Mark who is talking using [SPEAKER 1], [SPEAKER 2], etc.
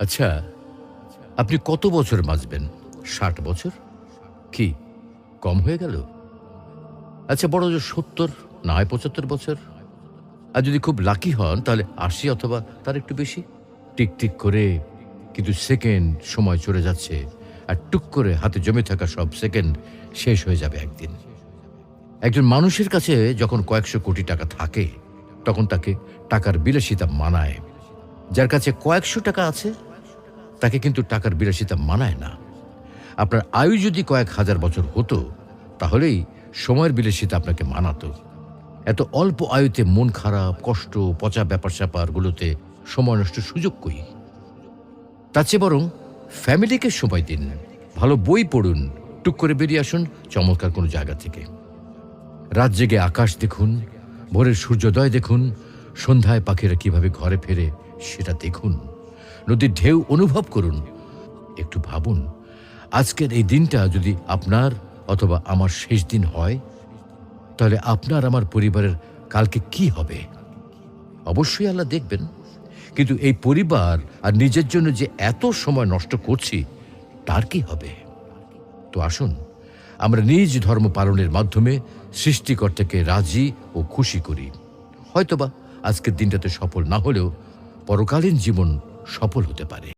[SPEAKER 1] আচ্ছা, আপনি কত বছর বাঁচবেন? ৬০ বছর? কি কম হয়ে গেল? আচ্ছা, বড় জোর ৭০ না হয় ৭৫ বছর। আর যদি খুব লাকি হন তাহলে ৮০ অথবা তার একটু বেশি। টিক করে কিন্তু সেকেন্ড সময় চলে যাচ্ছে, আর টুক করে হাতে জমে থাকা সব সেকেন্ড শেষ হয়ে যাবে একদিন। একজন মানুষের কাছে যখন কয়েকশো কোটি টাকা থাকে, তখন তাকে টাকার বিলাসিতা মানায়। যার কাছে কয়েকশো টাকা আছে, তাকে কিন্তু টাকার বিলাসিতা মানায় না। আপনার আয়ু যদি কয়েক হাজার বছর হতো, তাহলেই সময়ের বিলাসিতা আপনাকে মানাতো। এত অল্প আয়ুতে মন খারাপ, কষ্ট, পচা ব্যাপার-স্যাপারগুলোতে সময় নষ্টের সুযোগ কই? তার চেয়ে বরং ফ্যামিলিকে সময় দিন, ভালো বই পড়ুন, টুক করে বেরিয়ে আসুন চমৎকার কোনো জায়গা থেকে। রাত জেগে আকাশ দেখুন, ভোরের সূর্যোদয় দেখুন, সন্ধ্যায় পাখিরা কিভাবে ঘরে ফেরে সেটা দেখুন, নদীর ঢেউ অনুভব করুন। একটু ভাবুন, আজকের এই দিনটা যদি আপনার অথবা আমার শেষ দিন হয়, তাহলে আপনার আমার পরিবারের কালকে কি হবে? অবশ্যই আল্লাহ দেখবেন, কিন্তু এই পরিবার আর নিজের জন্য যে এত সময় নষ্ট করছি, তার কি হবে? তো আসুন, আমরা নিজ ধর্ম পালনের মাধ্যমে সৃষ্টিকর্তাকে রাজি ও খুশি করি। হয়তোবা আজকের দিনটাতে সফল না হলেও পরকালীন জীবন সফল হতে পারে।